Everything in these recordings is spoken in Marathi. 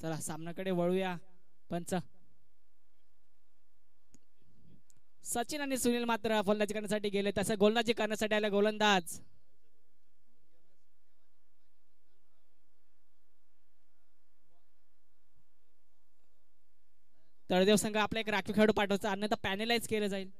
चला सामन्याकडे वळूया. पंच सचिन आणि सुनील मात्र फलंदाजी करण्यासाठी गेले. तसं गोलंदाजी करण्यासाठी आले गोलंदाज. तळदेव संघ आपला एक राखीव खेळाडू पाठवायचा, अन्यथा पॅनलाइज केलं जाईल.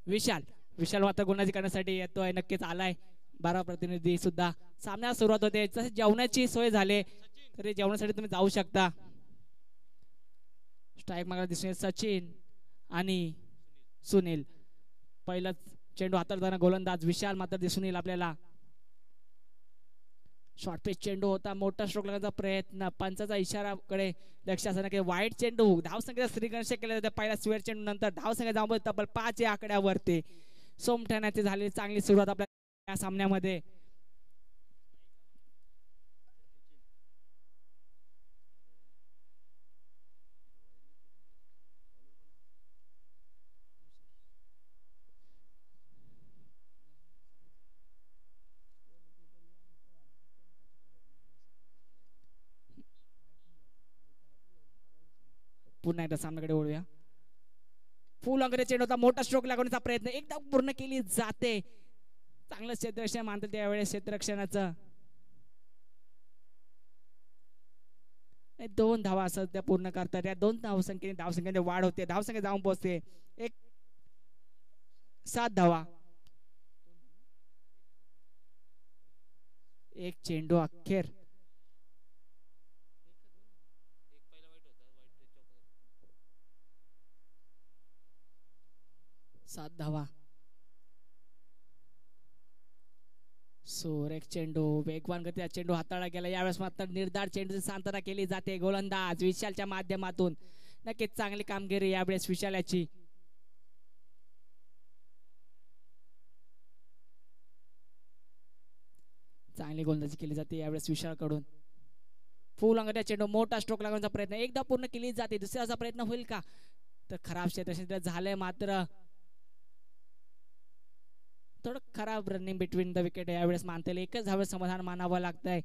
विशाल विशाल मात्र गोलंदाजी करण्यासाठी येतोय. नक्कीच आलाय. 12 प्रतिनिधी सुद्धा सामन्याला सुरुवात होते. जसे जेवणाची सोय झाली तरी जेवणासाठी तुम्ही जाऊ शकता. स्ट्राईक मागायला दिसून सचिन आणि सुनील. पहिलाच चेंडू हाताळताना गोलंदाज विशाल मात्र दिसून येईल आपल्याला. शॉर्ट पिच चेंडू होता. मोठा स्ट्रोक लागण्याचा प्रयत्न. पंचाचा इशाराकडे लक्ष असताना की वाईट चेंडू. धावसंख्येचा श्रीगणेश केले जाते पहिल्या स्क्वेअर चेंडू नंतर. धावसंख्या जाऊन तब्बल 5 या आकड्यावरती. सोमठ्याण्याची झालेली चांगली सुरुवात आपल्या या सामन्यामध्ये. पुन्हा एकदा सामन्याकडे वळूया. फुल अंगरे चेंडू होता. मोठा स्ट्रोक लागवण्याचा प्रयत्न एकदा पूर्ण केली जाते. चांगलं क्षेत्ररक्षण मानतात त्यावेळेस क्षेत्ररक्षणाचं. 2 धावा सध्या पूर्ण करतात. या 2 धावसंख्येने वाढ होते. धावसंख्या जाऊन पोहोचते 7 धावा. एक चेंडू अखेर. 7 धावा. सोर एक चेंडू वेगवान गतीचा चेंडू हाताळला गेला. यावेळेस मात्र निर्धार चेंडूची सांत्वना केली जाते. गोलंदाज विशालच्या माध्यमातून. नक्कीच चांगली कामगिरी यावेळेस विशालाची. चांगली गोलंदाजी केली जाते यावेळेस विशालकडून. फुल अंगठ्या चेंडू मोठा स्ट्रोक लागण्याचा प्रयत्न एकदा पूर्ण केली जाते. दुसऱ्याचा प्रयत्न होईल का? तर खराब क्षेत्र झालंय मात्र. थोडं खराब रनिंग बिटवीन द विकेट यावेळेस मानता येईल. एकच धावे समाधान मानावं लागतंय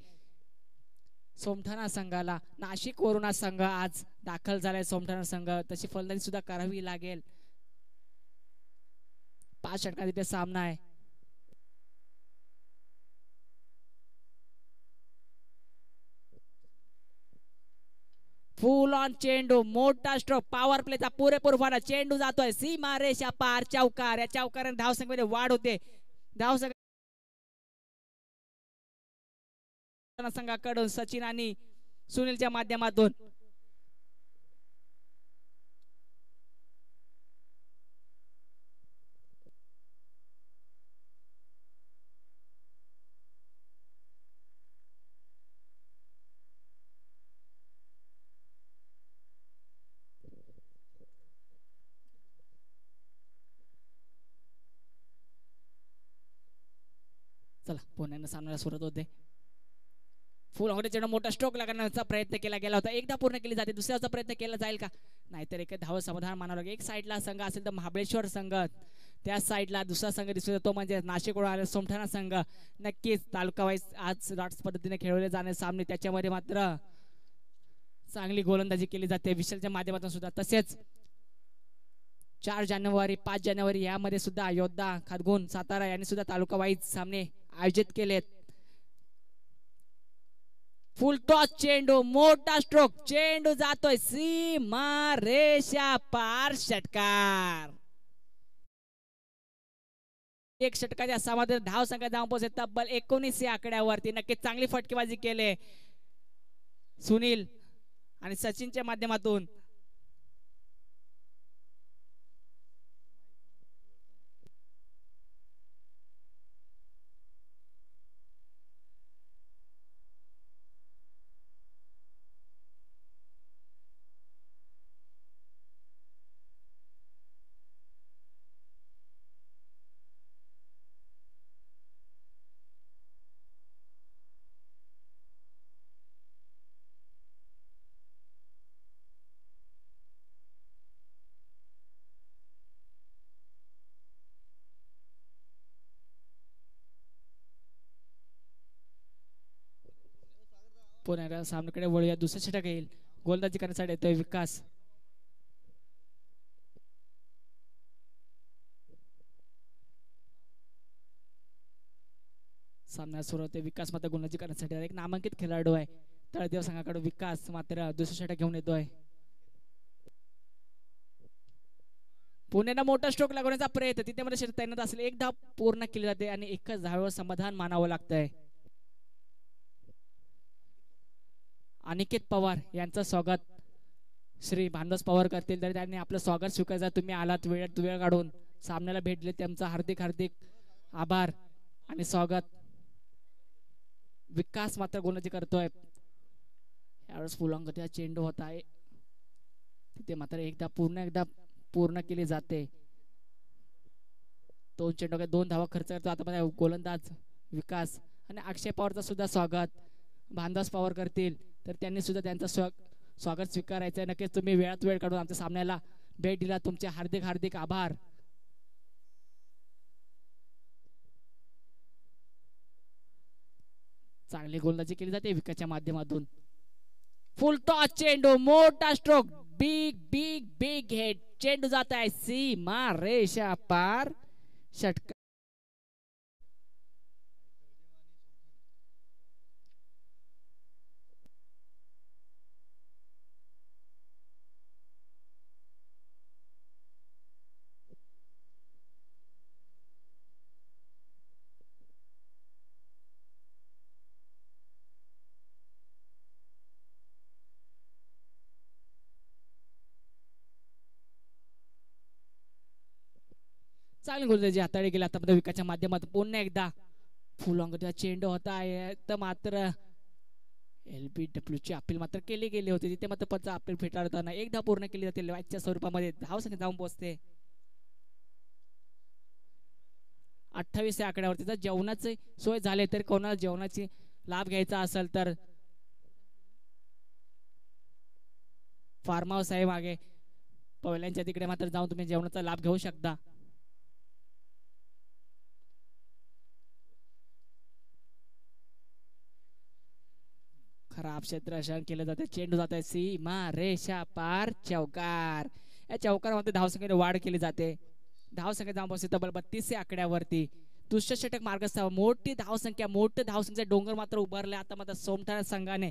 सोमठाणा संघाला. नाशिक वरून संघ आज दाखल झालाय सोमठाणा संघ. तशी फलंदाजी सुद्धा करावी लागेल. 5 षटकांचा तिथे सामना आहे. फुल ऑन चेंडू मोठा स्ट्रोक पॉवर प्लेचा पुरेपूर फाडा. चेंडू जातोय सीमा रेषा पार. चौकार. या चौकाराने धावसंख्येमध्ये वाढ होते. धावसंख्या संघाकडून सचिन आणि सुनीलच्या माध्यमातून. चला पुन्हा सामन्याला सुरुवात होते. फुल अंगठे चेंडू मोठा स्ट्रोक लागण्याचा प्रयत्न केला गेला होता. एकदा पूर्ण केली जाते. दुसऱ्याचा प्रयत्न केला जाईल का? नाहीतर एक धाव समाधान मानावं लागेल. एक साईडला संघ असेल तर महाबळेश्वर संघ, त्या साईडला दुसरा संघ दिसतो तो म्हणजे नाशिकवरून आलेला सोमठाणा संघ. नक्कीच तालुका वाईज आज रॉट्स पद्धतीने खेळवले जाणारे सामने. त्याच्यामध्ये मात्र चांगली गोलंदाजी केली जाते विशालच्या माध्यमातून सुद्धा. तसेच 4 जानेवारी 5 जानेवारी यामध्ये सुद्धा योद्धा खातगुण सातारा यांनी सुद्धा तालुका वाईज सामने आयोजित केलेत. फुल टॉस चेंडू मोठा स्ट्रोक. चेंडू जातोय सीमा रेषा पार. षटकार. एक षटकाच्या समाधान धाव संख्या जाऊन पोहोचते तब्बल 19 या आकड्यावरती. नक्कीच चांगली फटकेबाजी केले सुनील आणि सचिनच्या माध्यमातून. पुन्हा सामन्याकडे वळूया. दुसरा षटक येईल. गोलंदाजी करण्यासाठी येतोय विकास. सामना सुरू होते. विकास मात्र गोलंदाजी करण्यासाठी एक नामांकित खेळाडू आहे. तळदेव संघाकडे विकास मात्र दुसरा षटक घेऊन येतोय. पुण्याला मोठा स्ट्रोक लागवण्याचा प्रयत्न तिथे मध्ये तैनात असेल. एक धाव पूर्ण केली जाते आणि एकच धावेवर समाधान मानावं लागतंय. अनिकेत पवार यांचं स्वागत श्री भानदास पवार करतील. तरी त्यांनी आपलं स्वागत स्वीकारायचं. तुम्ही आलात वेळ काढून सामन्याला भेट दिली त्यांचा हार्दिक हार्दिक आभार आणि स्वागत. विकास मात्र गोलंदाजी करतोय. यावेळेस फुलांगतीचा चेंडू होत आहे तिथे मात्र एकदा पूर्ण केली जाते. दोन चेंडू 2 धावा खर्च करतो आता गोलंदाज विकास. आणि अक्षय पवारचं सुद्धा स्वागत भानदास पवार करतील. तर त्यांनी सुद्धा त्यांचं स्वागत स्वीकारायचं आहे. नक्कीच तुम्ही वेळात वेळ काढून आमच्या सामन्याला भेट दिला. तुमचे हार्दिक हार्दिक आभार. चांगली गोलंदाजी केली जाते विकासच्या माध्यमातून. फुल टॉस चेंडू मोठा stroke big big big head चेंडू जात आहे सीमा रेषा पार. षटक चांगली गोलंदाजी हाताळली गेली आता विकासच्या माध्यमातून. पुन्हा एकदा फुलांगतीचा चेंडू होता तर मात्र LBW ची अपील मात्र केली गेली होती. तिथे मात्र पंच अपील फेटाळताना एक धाव पूर्ण केली जाते. लॉयच्या स्वरूपामध्ये धाव संख्या जाऊन पोहोचते 28 या आकड्यावरती. जर जेवणाची सोय झाली तर कोणाला जेवणाची लाभ घ्यायचा असेल तर फार्म हाऊस आहे मागे पहिल्यांच्या तिकडे मात्र जाऊन तुम्ही जेवणाचा लाभ घेऊ शकता. खराब क्षेत्ररक्षण केलं जाते. चेंडू जात आहे सीमा रेषा पार चौकार. या चौकारामध्ये धावसंख्येने वाढ केली जाते. धावसंख्या जाऊन पोहोचते तब्बल 32 आकड्यावरती. दुसऱ्या षटक मार्गस्थ मोठी धावसंख्या डोंगर मात्र उभारले. आता मात्र सोमठाणा संघाने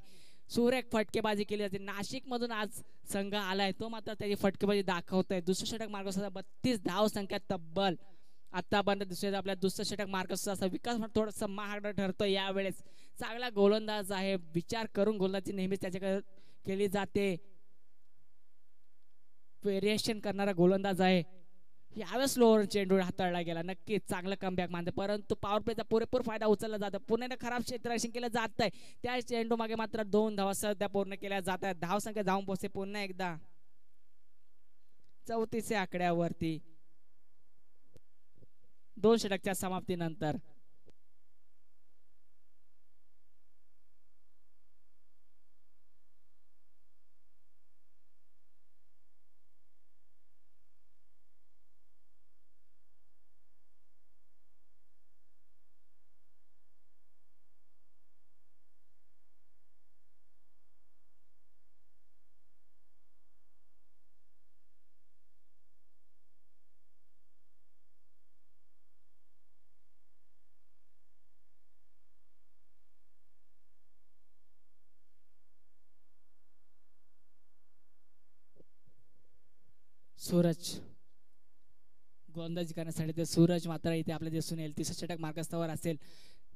सुरेख फटकेबाजी केली जाते. नाशिक मधून आज संघ आलाय तो मात्र त्याची फटकेबाजी दाखवतोय. दुसऱ्या षटक मार्गस्थ 32 धावसंख्या तब्बल आतापर्यंत आपल्या दुसऱ्या षटक मार्गस्थ असा विकास थोडासा महागडा ठरतोय यावेळेस. चांगला गोलंदाज आहे. विचार करून गोलंदाजी नेहमीच त्याच्याकडे केली जाते. व्हेरिएशन करणारा गोलंदाज आहे. यावेळेस लोअर चेंडू हाताळला गेला. नक्कीच चांगलं कमबॅक मानते परंतु पॉवर प्लेचा पुरेपूर फायदा उचलला जातो. पुण्याने खराब क्षेत्ररक्षण केलं जात आहे. त्या चेंडू मागे मात्र 2 धावा सध्या पूर्ण केल्या जात आहेत. धाव संख्या जाऊन पोहोचते पुन्हा एकदा 34 आकड्यावरती 2 षटकच्या समाप्तीनंतर. सूरज गोलंदाजी करण्यासाठी ते सूरज मात्र इथे आपल्या दिसून येईल. 30 षटक मार्गस्थावर असेल.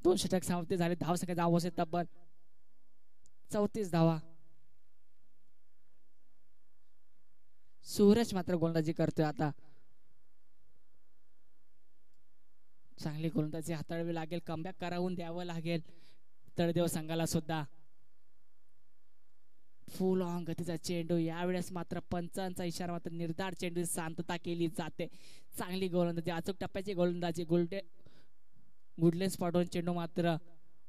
2 षटक समाप्ती झाले. धाव संख्या जाऊन पोहोचते तब्बल 34 धावा. सूरज मात्र गोलंदाजी करतोय आता. चांगली गोलंदाजी हाताळावी लागेल. कमबॅक करावून द्यावं लागेल तळदेव संघाला सुद्धा. फुल ऑन गतीचा चेंडू यावेळेस मात्र पंचांचा इशारा मात्र निर्धार चेंडू शांतता केली जाते. चांगली गोलंदाजी अचूक टप्प्याची गोलंदाजी गुडलेन स्पॉटवर चेंडू मात्र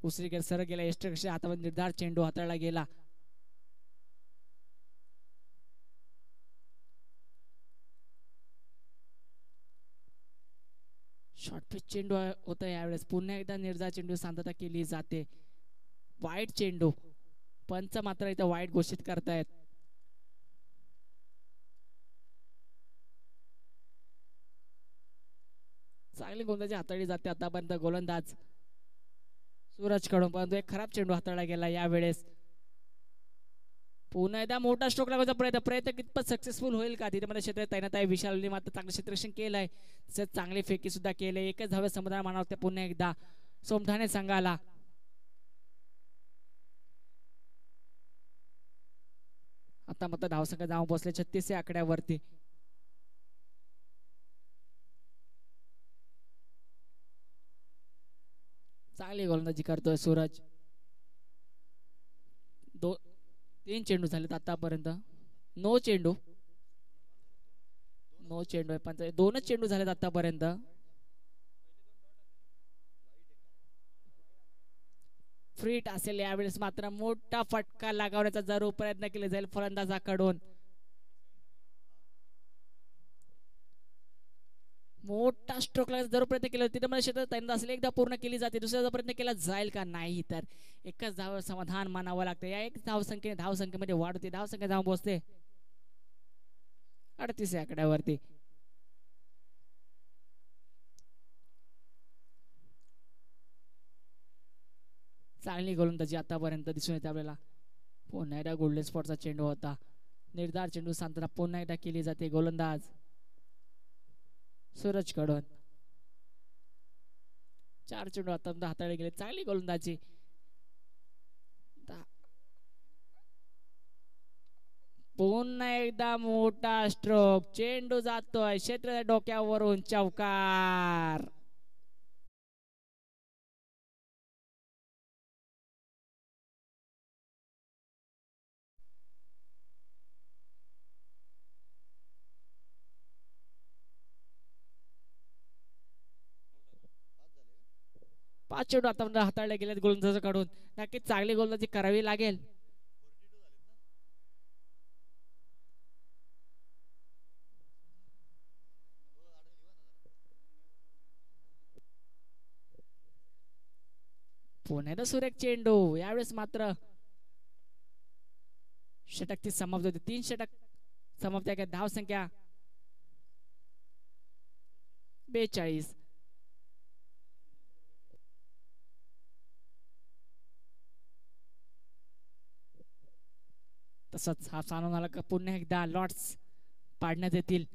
उसरी सर गेला. यष्टरक्षक हातामध्ये निर्धार चेंडू हाताळला गेला. शॉर्ट पिच चेंडू होता यावेळेस. पुन्हा एकदा निर्धार चेंडू शांतता केली जाते. वाईट चेंडू पंच मात्र इथं वाईट घोषित करतायत. चांगली गोलंदाजी हाताळली जाते आतापर्यंत गोलंदाज सूरज कडून, परंतु एक खराब चेंडू हाताळला गेला यावेळेस. पुन्हा एकदा मोठा स्ट्रोक लागण्याचा प्रयत्न कितपत सक्सेसफुल होईल का? तिथे मध्ये क्षेत्र तैनात आहे विशालने मात्र चांगलं क्षेत्ररक्षण केलंय, तसेच चांगली फेकी सुद्धा केले. एकच धावे समाधान मानावं लागते पुन्हा एकदा सोमठाणे संघाला. आता मात्र धावसंख्या जाऊन पोहोचले 36 या आकड्यावरती. चांगली गोलंदाजी करतोय सूरज. 3 चेंडू झालेत आतापर्यंत. नो चेंडू आहे पण 2च चेंडू झालेत आतापर्यंत. फ्रीट असेल यावेळेस मात्र मोठा फटका लगावण्याचा जरूर प्रयत्न केला जाईल फलंदाजाकडून. मोठा स्ट्रोक लागण्याचा जरूर प्रयत्न केला तिथे मध्ये क्षेत्र तैनात असेल, एकदा पूर्ण केली जाते, दुसऱ्याचा प्रयत्न केला जाईल का? नाही, तर एकच धाव समाधान मानावं लागतं. या एक धावसंख्येमध्ये वाढ होते, धावसंख्या जाऊन पोहोचते 38 या आकड्यावरती. चांगली गोलंदाजी आतापर्यंत दिसून येते आपल्याला. पुन्हा एकदा गोल्डन स्पॉटचा चेंडू होता, निर्धार चेंडू सांगताना पुन्हा एकदा केली जाते गोलंदाज सूरज कडून. 4 चेंडू आता हाताळले गेले. चांगली गोलंदाजी. पुन्हा एकदा मोठा स्ट्रोक, चेंडू जातोय क्षेत्र डोक्यावरून, चौकार. पाच चेंडू आता हाताळले गेलेत गोलंदाजाकडून. नक्कीच चांगली गोलंदाजी करावी लागेल. पुण्याला सुरेख चेंडू. यावेळेस मात्र षटक ती समाप्त होते. 3 षटक समाप्त आहे. धाव संख्या 42. तसंच हा सामना झाला का पुन्हा एकदा लॉट्स पाडण्यात येतील.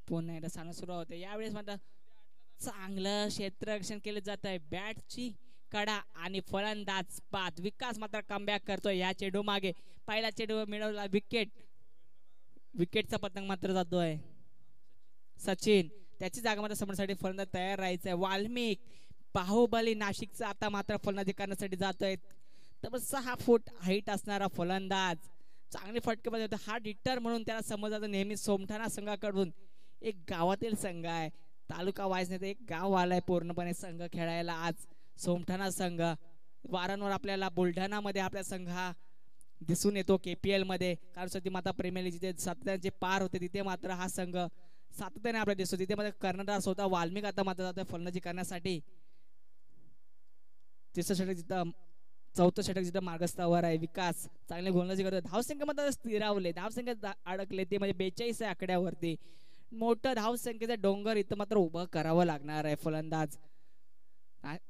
पुन्हा एकदा सामना सुरू होते. यावेळेस मात्र चांगलं क्षेत्ररक्षण केलं जात आहे. बॅटची कडा आणि फलंदाज बाद. विकास मात्र कमबॅक करतोय या चेंडू मागे. पहिला चेंडू मिळवला विकेट. विकेटचा पतंग मात्र जातोय सचिन. त्याची जागा मात्र समोरसाठी फलंदाज तयार राहायचंय. वाल्मिक बाहुबली नाशिकचा आता मात्र फलंदाजी करण्यासाठी जातोय. तर 6 फूट हाईट असणारा फलंदाज. चांगले फटके होते. हार्ड हिटर म्हणून त्याला समजलं नेहमी. सोमठाणा संघाकडून एक गावातील संघ आहे, तालुका वाईज नाही तर एक गाव आलाय पूर्णपणे संघ खेळायला आज. सोमठाणा संघ वारंवार आपल्याला बुलढाणामध्ये आपला संघ हा दिसून येतो KPL मध्ये. कारण सध्या माता प्रीमियर लीग जिथे सातत्याचे पार होते तिथे मात्र हा संघ सातत्याने आपल्याला दिसतो. तिथे मध्ये कर्णधार स्वतः वाल्मिक आता मात्र जातोय फलंदाजी करण्यासाठी. 3रं षटक जिथं 4थं षटक जिथं मार्गस्थावर आहे. विकास चांगले गोलंदाजी करतो. धावसंख्या मात्र स्थिरावले, धावसंख्या अडकले ते म्हणजे 42 या आकड्यावरती. मोठं धावसंख्येचा डोंगर इथं मात्र उभं करावं लागणार आहे फलंदाज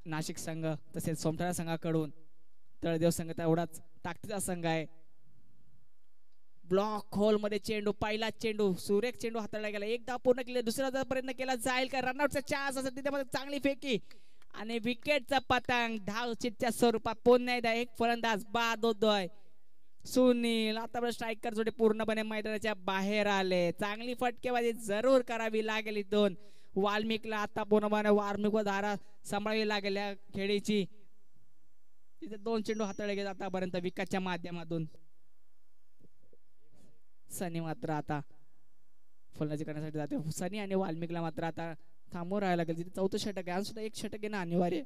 नाशिक संघ तसेच सोमठाणा संघाकडून. तळदेव संघ एवढाच ताकदीचा संघ आहे. ब्लॉक होल मध्ये चेंडू. पहिला चेंडू सुरेख चेंडू हाताळला गेला. एकदा पूर्ण केले, दुसरा प्रयत्न केला जाईल का? रनआउटचा चान्स असेल तिथे मध्ये चांगली फेकी आणि विकेटचा पतंग धाव चिठ्ठ्या स्वरूपात पुन्हा एकदा एक फलंदाज बाद होतोय. सुनील आता स्ट्रायकर जोडे पूर्णपणे मैदानाच्या बाहेर आले. चांगली फटकेबाजी जरूर करावी लागेल इथून वाल्मिकला. आता पूर्णपणे वाल्मिक व धारा सांभाळावी लागेल या खेळीची. तिथे 2 चेंडू हाताळले गेले आतापर्यंत विकेटच्या माध्यमातून. सनी मात्र आता फलंदाजी करण्यासाठी जाते. सनी आणि वाल्मिकला मात्र आता थांबून राहायला लागेल. तिथे 4थं षटक आहे. सुद्धा 1 षटक घेणं अनिवार्य.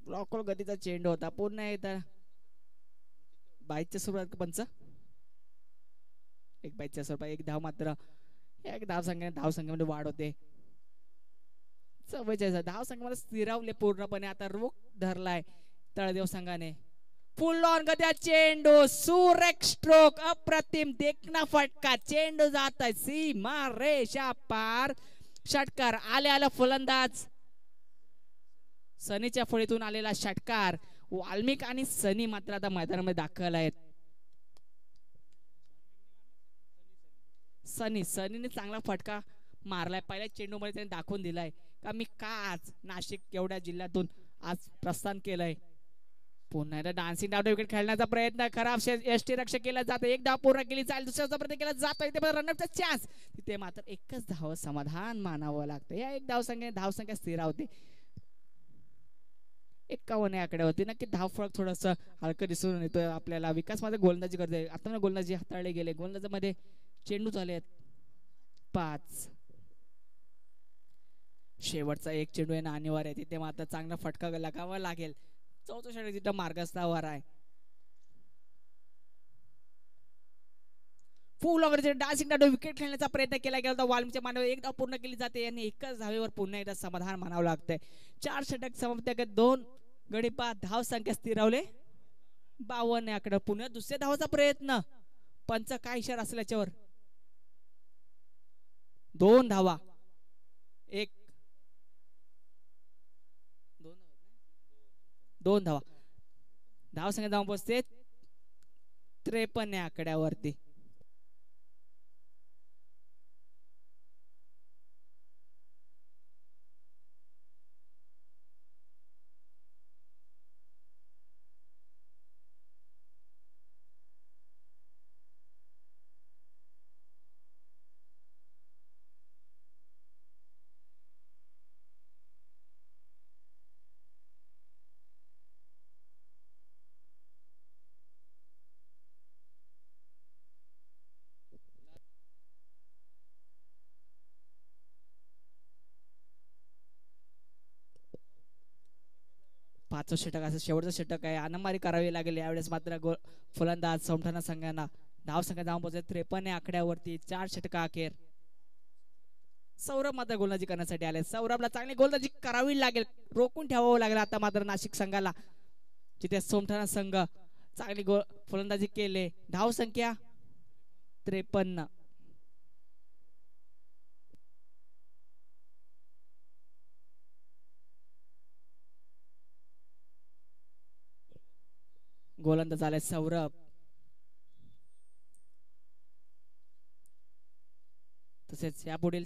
ब्लॉकवर गतीचा चेंडू होता. पुन्हा एकदा 22च्या सुरुवात पंच. एक 22च्या स्वरूपात 1 धाव मात्र. एक धावसंख्येमध्ये वाढ होते. 44 धावसंख्येमध्ये स्थिरावले पूर्णपणे. आता रोख धरलाय तळदेव संघाने. फुल ऑन गत्या चेंडू. सुरेख स्ट्रोक. अप्रतिम देखना फटका. चेंडू जात आहे सीमा रेषा पार. षटकार आले फलंदाज सनीच्या फळीतून आलेला षटकार. वाल्मिक आणि सनी मात्र आता मैदानामध्ये दाखल आहेत. सनीने चांगला फटका मारलाय. पहिल्या चेंडू मध्ये त्याने दाखवून दिलाय का मी का आज नाशिक एवढ्या जिल्ह्यातून आज प्रस्थान केलंय. पुन्हा एकदा डान्सिंग डाव विकेट खेळण्याचा प्रयत्न खराब यष्टी रक्षक केला जातो. 1 धाव पूर्ण केली जाईल. दुसऱ्याचा प्रयत्न केला जातो. इथे रनअपचा चान्स. तिथे मात्र 1च धाव समाधान मानावं लागतं. या 1 धावसंख्या स्थिरावते. 51 आकड्यावरती. नक्की धाव फरक थोडस हलकं दिसून येतोय आपल्याला. विकास मध्ये गोलंदाजी करतोय. आता गोलंदाजी हाताळले गेले. गोलंदाजीमध्ये चेंडू झाले 5. शेवटचा 1 चेंडू येणं अनिवार्य आहे. तिथे मात्र चांगला फटका लगावा लागेल. 4थं षटक तिथं मार्गस्थावर आहे. फुल ऑन डान्सिंग डाव विकेट खेळण्याचा प्रयत्न केला गेला होता. वाल्मिकच्या मांडीवर 1 धाव पूर्ण केली जाते आणि 1च धावेवर पुन्हा एकदा समाधान मानावं लागतंय. 4 षटक समाप्त. 2 गडी 5 धाव संख्या स्थिरावले 52 आकडे. पुन्हा दुसऱ्या धावाचा प्रयत्न. पंच काय इशारा असेल याच्यावर. 2 धावा. 2 धावा. धाव संख्या जाऊन पोहोचते 53 आकड्यावरती. पाचवं षटक असं शेवटचं षटक आहे. अनमारी करावी लागेल यावेळेस मात्र. फलंदाज सोमठाणा संघांना धाव संख्या जाऊन पोहोचते 53 आकड्यावरती. 4 षटका अखेर. सौरभ मात्र गोलंदाजी करण्यासाठी आले. सौरभला चांगली गोलंदाजी करावी लागेल. रोखून ठेवावं लागेल आता मात्र नाशिक संघाला. जिथे सोमठाणा संघ चांगली फलंदाजी केले. धाव संख्या 53. गोलंदाज आले सौरभ. तसेच यापुढील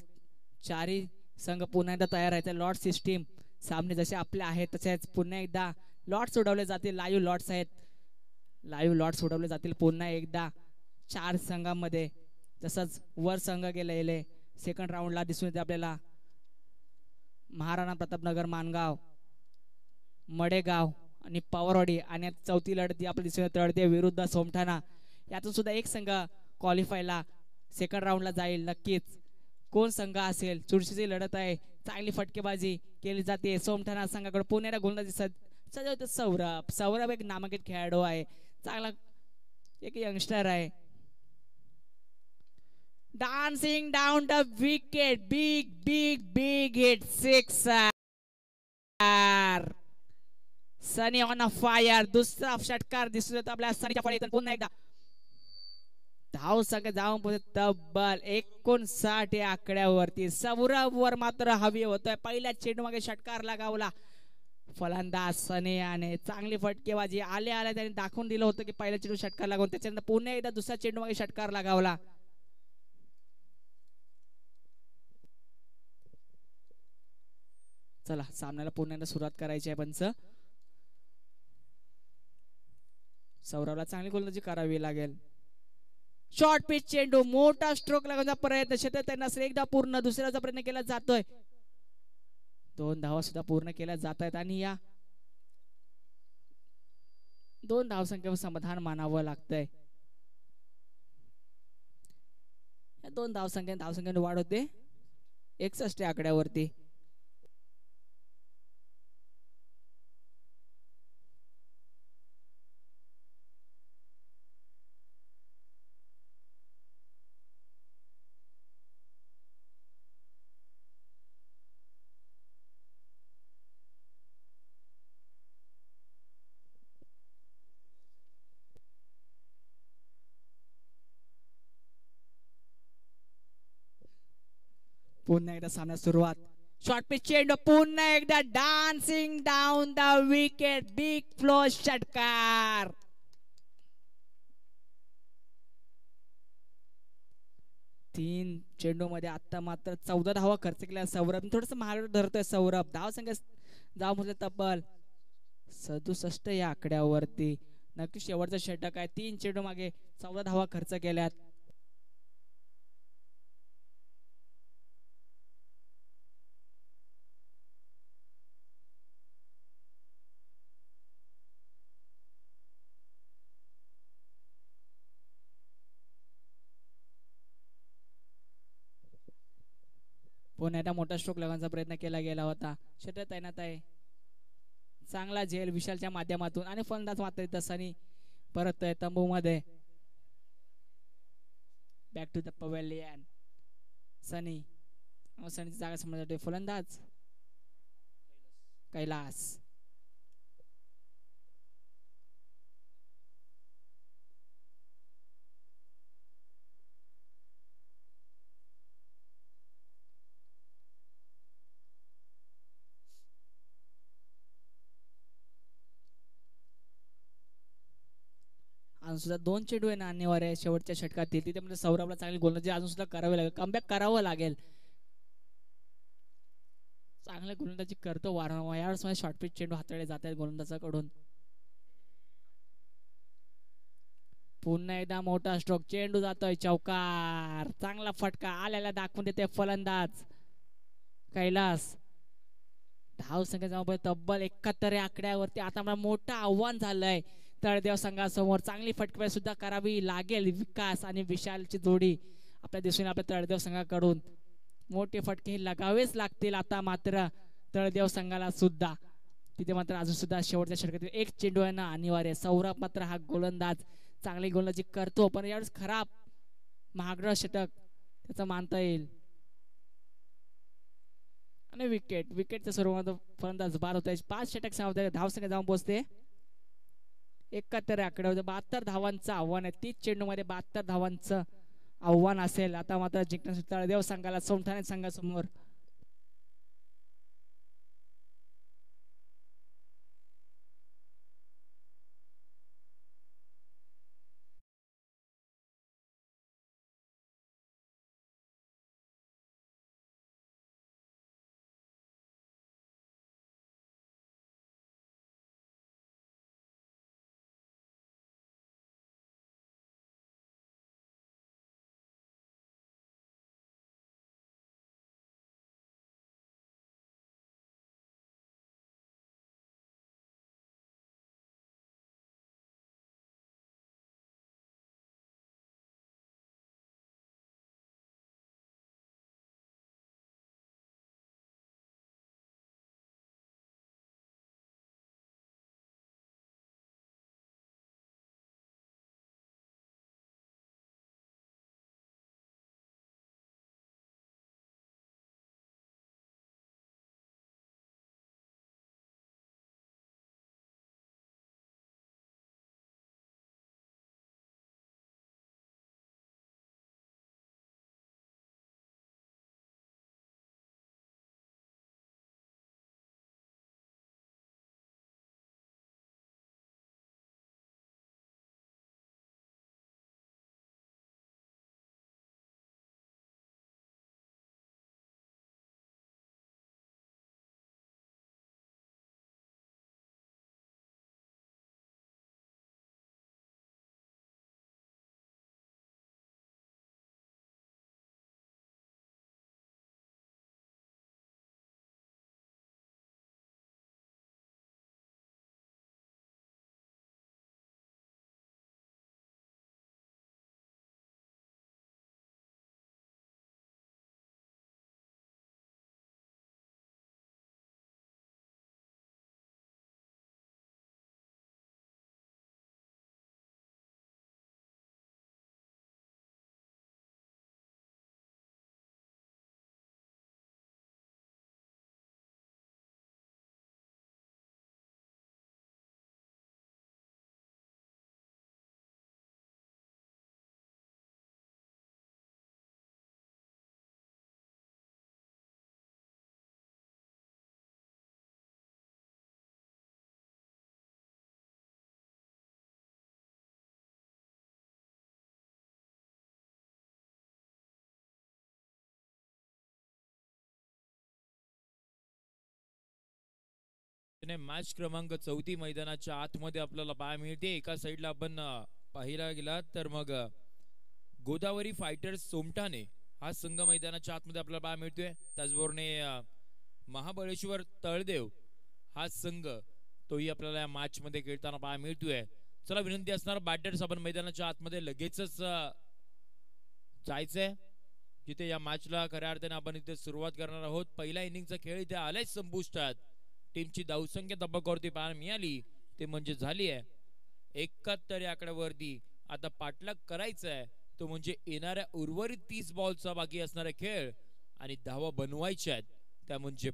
4ही संघ पुन्हा एकदा तयार आहेत. लॉट सिस्टीम सामने जसे आपले आहेत तसेच पुन्हा एकदा लॉट सोडवले जातील. लाईव्ह लॉट्स आहेत. लाईव्ह लॉट सोडवले जातील पुन्हा एकदा 4 संघांमध्ये. तसंच वर संघ गेलेले सेकंड राऊंडला दिसून येते आपल्याला. महाराणा प्रतापनगर, मानगाव, मडेगाव आणि पवारवाडी. आणि 4थी लढत आपली दिसून येते तळदेव विरुद्ध सोमठाणा. यातून सुद्धा एक संघ क्वालिफायला सेकंड राऊंडला जाईल. नक्कीच कोण संघ असेल. चुरशीची लढत आहे. चांगली फटकेबाजी केली जाते सोमठाणा संघाकडे. पुण्याला गोलंदाजी सजवते सौरभ एक नामांकित खेळाडू आहे. चांगला एक यंगस्टर आहे. Dancing down the wicket. Big big big hit. 6. Sunny on a fire. दुसरा षटकार दिसतो येतो आपल्या सनीच्या फळीतून. पुन्हा एकदा धाव संख्या जाऊन पोहोचते तब्बल 59 आकड्यावरती. सौरभ वर मात्र हवी होतोय. पहिल्या चेंडू मागे षटकार लगावला. फलंदाज सने याने चांगली फटकेबाजी आले आले त्याने दाखवून दिलं होतं की पहिल्या चेंडू षटकार लागून त्याच्यानंतर पुन्हा एकदा दुसऱ्या चेंडू मागे षटकार लागावला. चला सामन्याला पुन्हा एकदा सुरुवात करायची आहे. पंच सौरवला चांगली गोलंदाजी करावी लागेल. शॉर्ट पिच चेंडू मोठा स्ट्रोक लागण्याचा प्रयत्न क्षेत्र त्यांना एकदा पूर्ण दुसऱ्याचा प्रयत्न केला जातोय. 2 धावा सुद्धा पूर्ण केल्या जात आहेत आणि या 2 धावसंख्येवर समाधान मानावं लागतंय. या 2 धावसंख्येने वाढ होते 61 आकड्यावरती. पुन्हा एकदा सामन्यात सुरुवात. शॉर्ट पिच चेंडू पुन्हा एकदा dancing down the wicket big flow षटकार. तीन चेंडू मध्ये आता मात्र 14 धावा खर्च केल्या. सौरभ थोडस महाग धरतोय. सौरभ धाव संख्या धाव म्हणजे तब्बल 67 या आकड्यावरती. नक्की शेवटचं षटक आहे. 3 चेंडू मागे 14 धावा खर्च केल्यात. पुन्हा एकदा मोठा स्ट्रोक लागण्याचा प्रयत्न केला गेला होता. क्षेत्र तैनात आहे. चांगला झेल विशालच्या माध्यमातून आणि फलंदाज मात्र तसानी परततोय तंबू मध्ये. Back to the pavilion. Sunny सनीची जागा समजते फलंदाज कैलास. अजून सुद्धा 2 चेंडू आहे ना अनिवार्य आहे शेवटच्या षटकातील. तिथे म्हणजे सौरभला चांगली गोलंदाजी अजून सुद्धा करावी लागेल. कमबॅक करावं लागेल. चांगली गोलंदाजी करतो वारंवार. यावेळेस शॉर्ट पिच चेंडू हाताळले जात आहेत गोलंदाजाकडून. पुन्हा एकदा मोठा स्ट्रोक चेंडू जातोय चौकार. चांगला फटका आल्याला दाखवून देते फलंदाज कैलास. धाव संख्या तब्बल 71 आकड्यावरती. आता मला मोठं आव्हान झालंय तळदेव संघासमोर. चांगली फटके सुद्धा करावी लागेल. विकास आणि विशालची जोडी आपल्या दिसून आपल्या तळदेव संघाकडून मोठे फटके लगावेच लागतील. आता मात्र तळदेव संघाला सुद्धा तिथे मात्र अजून सुद्धा शेवटच्या षटकातील 1 चेंडू आहे ना अनिवार्य. सौरभ मात्र हा गोलंदाज चांगली गोलंदाजी करतो पण यावेळेस खराब महागडं षटक त्याचं मानता येईल. आणि विकेटच्या स्वरूपात फलंदाज बाद होत आहे. 5 षटक धावसंख्या जाऊन पोहोचते 71 आकड्यावर. 72 धावांचं आव्हान आहे. 30 चेंडू मध्ये 72 धावांचं आव्हान असेल. आता मात्र जिंकण्यासाठी तळदेव संघाला सोमठाणे संघासमोर मॅच क्रमांक 34 मैदानाच्या आतमध्ये आपल्याला पाहायला मिळते. एका साईडला आपण पाहिला गेला तर मग गोदावरी फायटर्स सोमठाणे हा संघ मैदानाच्या आतमध्ये आपल्याला पाहायला मिळतोय. त्याचबरोबर महाबळेश्वर तळदेव हा संघ तोही आपल्याला या मॅच मध्ये खेळताना पाहायला मिळतोय. चला विनंती असणार बॅटर्स आपण मैदानाच्या आतमध्ये लगेचच जायचंय, जिथे या मॅचला खऱ्या अर्थाने आपण इथे सुरुवात करणार आहोत. पहिला इनिंगचा खेळ इथे आलाय संपुष्टात. टीमची धावसंख्या तबक्कावरती पाहायला मिळाली ते म्हणजे झाली आहे 71 या आकड्यावरती. आता पाठलाग करायचा आहे तो म्हणजे येणाऱ्या उर्वरित 30 बॉलचा बाकी असणारा खेळ आणि धावा बनवायच्या आहेत त्या म्हणजे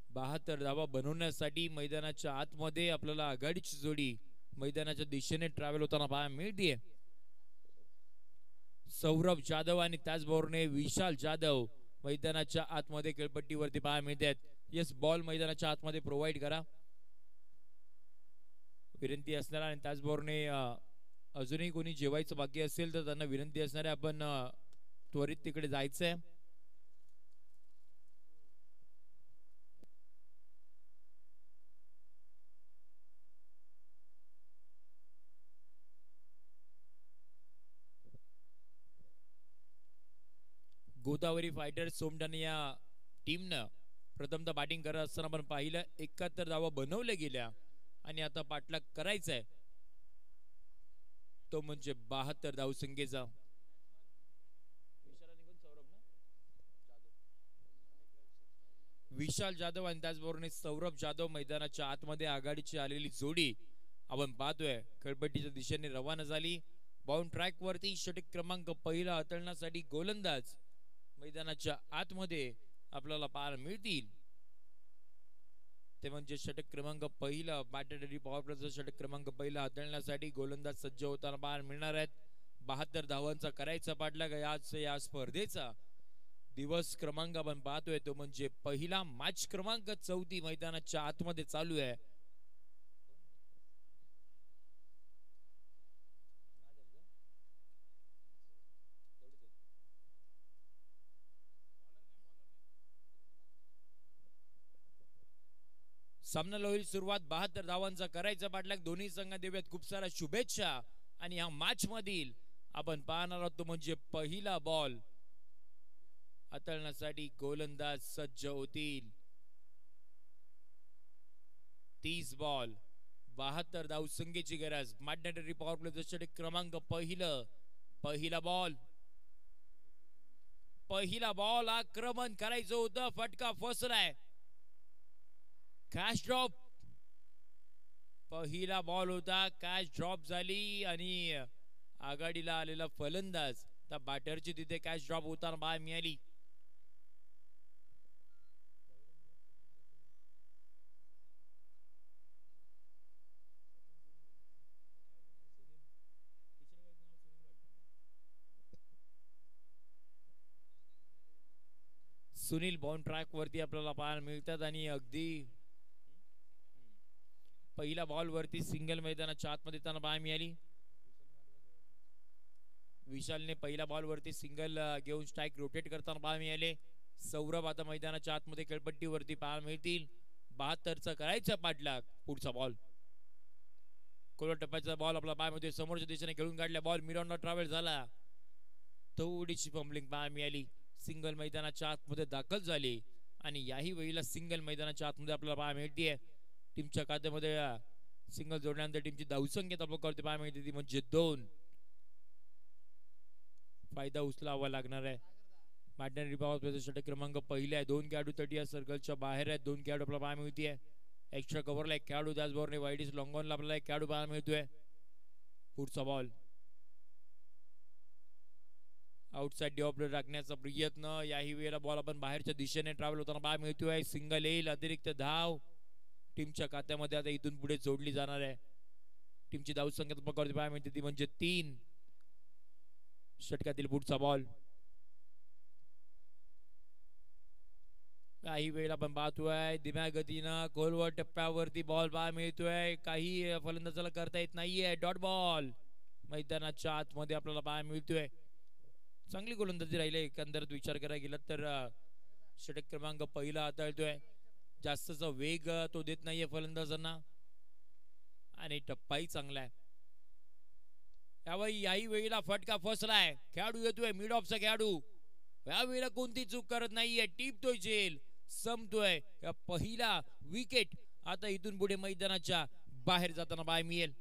72 धावा बनवण्यासाठी मैदानाच्या आतमध्ये आपल्याला आघाडीची जोडी मैदानाच्या दिशेने ट्रॅव्हल होताना पाहायला मिळते. सौरभ जाधव आणि त्याचबरोबर विशाल जाधव मैदानाच्या आतमध्ये खेळपट्टीवरती पाहायला मिळतात. यस, बॉल मैदानाच्या आतमध्ये प्रोव्हाइड करा विनंती असणार. आणि त्याचबरोबर अजूनही कोणी जेवायचं बाकी असेल तर त्यांना विनंती असणार आहे आपण त्वरित तिकडे जायचंय. गोदावरी फायटर्स सोमठाणे या टीमनं प्रथमतः बॅटिंग करत असताना आपण पाहिलं 71 धावा बनवल्या गेल्या आणि आता पाठलाग करायचा आहे तो म्हणजे 72 धावसंख्येचा. विशाल जाधव आणि त्याचबरोबर सौरभ जाधव मैदानाच्या आतमध्ये आघाडीची आलेली जोडी आपण पाहतोय खेळपट्टीच्या दिशेने रवाना झाली. बाउंड ट्रॅक वरती षटक क्रमांक पहिला हाताळण्यासाठी गोलंदाज मैदानाच्या आतमध्ये आपल्याला पाहायला मिळतील ते म्हणजे षटक क्रमांक पहिला बॅटरी पॉवर प्लेचा षटक क्रमांक पहिला हाताळण्यासाठी गोलंदाज सज्ज होताना पाहायला मिळणार आहेत. 72 धावांचा करायचा पाठलाग आज या स्पर्धेचा दिवस क्रमांक आपण पाहतोय तो म्हणजे पहिला मॅच क्रमांक 34 मैदानाच्या आतमध्ये चालू आहे. सामन्याला होईल सुरुवात. 72 धावांचा करायचा पाठलाग दोन्ही संघ देऊयात खूप साऱ्या शुभेच्छा. आणि या मॅच मधील आपण पाहणार आहोत तो म्हणजे पहिला बॉल हाताळण्यासाठी गोलंदाज सज्ज होतील. 30 बॉल 72 धावसंख्येची गरज. मॅग्नेटरी पॉवर प्ले षटक क्रमांक पहिला बॉल आक्रमण करायचं होतं, फटका फसलाय. कॅश ड्रॉप पहिला बॉल होता, कॅश ड्रॉप झाली आणि आघाडीला आलेला फलंदाज त्या बॅटरची तिथे कॅच ड्रॉप होताना पाहायला मिळाली. सुनील बाउंड ट्रॅक वरती आपल्याला पाहायला मिळतात आणि अगदी पहिल्या बॉल वरती सिंगल मैदानाच्या आतमध्ये त्यांना पाहायला मिळाली. विशालने पहिल्या बॉल वरती सिंगल घेऊन स्ट्राइक रोटेट करताना पाहायला मिळाले. सौरभ आता मैदानाच्या आतमध्ये खेळपट्टीवरती पाहायला मिळतील. 72चा करायचा पाठलाग. पुढचा बॉल कोलर टप्प्याचा बॉल आपला पायामध्ये समोरच्या दिशेने खेळून काढला. बॉल मिरॉनला ट्रॅव्हल झाला, थोडीशी फंबलिंग पाहायला मिळाली. सिंगल मैदानाच्या आतमध्ये दाखल झाली आणि याही वेळेला सिंगल मैदानाच्या आतमध्ये आपल्याला पाहायला मिळते. टीमच्या खात्यामध्ये सिंगल जोडल्यानंतर टीमची धावसंख्या आपल्याला पाहायला मिळते ती म्हणजे 2. फायदा उचलावा लागणार आहे. मॅग्नेटरी पॉवर प्लेचा षटक क्रमांक पहिला आहे. 2 खेळाडू 30 या सर्कलच्या बाहेर आहेत. 2 खेळाडू आपल्याला पाहायला मिळते. एक्स्ट्रा कव्हरला एक खेळाडू, त्याचबरोबर वाईडीस लॉंगॉनला आपल्याला एक खेळाडू पाहायला मिळतोय. पुढचा बॉल आउटसाइड डिओपलेट राखण्याचा प्रयत्न. याही वेळेला बॉल आपण बाहेरच्या दिशेने ट्रॅव्हल होताना पाहायला मिळतोय. सिंगल येईल, अतिरिक्त धाव टीमच्या खात्यामध्ये आता इथून पुढे जोडली जाणार आहे. टीमची धावसंख्या पकडते पाहायला मिळते ती म्हणजे 3. षटकातील पुढचा बॉल काही वेळेला आपण पाहतोय धीम्या गतीनं खोलवर टप्प्यावरती बॉल पाहायला मिळतोय. काही फलंदाजाला करता येत नाहीये. डॉट बॉल मैदानाच्या आतमध्ये आपल्याला पाहायला मिळतोय. चांगली गोलंदाजी राहिली एकंदरीत विचार करायला गेला तर. षटक क्रमांक पहिला हाताळतोय जास्तचा वेग तो देत नाहीये फलंदाजांना आणि टप्पाही चांगला आहे. त्यावेळी याही वेळेला फटका फसलाय. खेळाडू येतोय मिड ऑफचा खेळाडू, यावेळेला कोणती चूक करत नाहीये, टिपतोय झेल, संपतोय. या पहिला विकेट आता इथून पुढे मैदानाच्या बाहेर जाताना पाहायला मिळेल.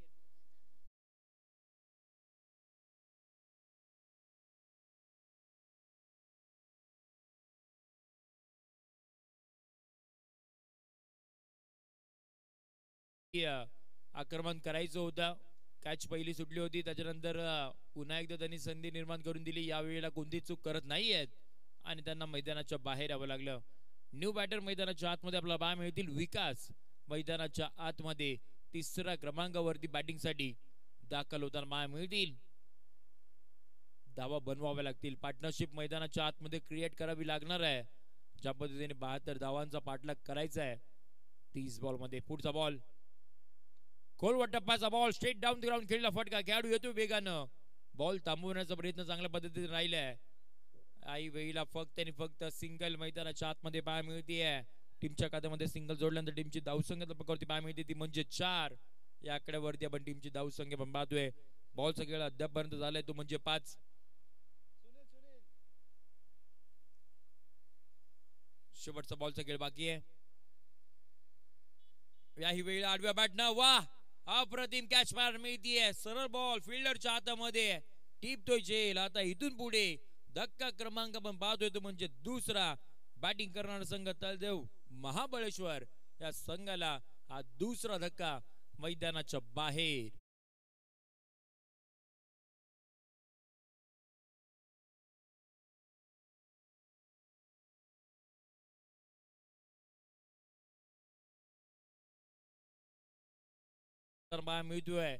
आक्रमण करायचं होतं, कॅच पहिली सुटली होती, त्याच्यानंतर पुन्हा एकदा त्यांनी संधी निर्माण करून दिली. यावेळेला कोणती चूक करत नाहीयेत आणि त्यांना मैदानाच्या बाहेर यावं लागलं. न्यू बॅटर मैदानाच्या आतमध्ये आपल्याला पाहायला मिळतील. विकास मैदानाच्या आतमध्ये तिसऱ्या क्रमांकावरती बॅटिंगसाठी दाखल होताना पाहायला मिळतील. धावा बनवाव्या लागतील. पार्टनरशिप मैदानाच्या आतमध्ये क्रिएट करावी लागणार आहे. ज्या पद्धतीने 72 धावांचा पाठलाग करायचा आहे 30 बॉल मध्ये. पुढचा बॉल खोलवर टप्प्याचा ball, straight down the ground, खेळला फटका. खेळाडू येतो वेगानं, बॉल थांबवण्याचा प्रयत्न चांगल्या पद्धतीने राहिलाय. आई वेळीला फक्त आणि फक्त सिंगल मैदानाच्या आतमध्ये पाहायला मिळते. टीमच्या खात्यामध्ये सिंगल जोडल्यानंतर टीमची धावसंख्या पकडती पाहायला मिळते, ती म्हणजे 4. या आकड्यावरती आपण टीमची धावसंख्या पण पाहतोय. बॉलचा खेळ अद्यापपर्यंत झालाय तो म्हणजे 5. शेवटचा बॉलचा खेळ बाकी आहे. याही वेळेला आडव्या बॅटनं वा अप्रतिम कॅच पाहायला मिळतीये. सरळ बॉल फिल्डरच्या हातामध्ये, टिपतोय झेल. आता इथून पुढे धक्का क्रमांक आपण पाहतोय तो म्हणजे 2रा. बॅटिंग करणारा संघ तळदेव महाबळेश्वर, या संघाला हा 2रा धक्का मैदानाच्या बाहेर. मिळतोय.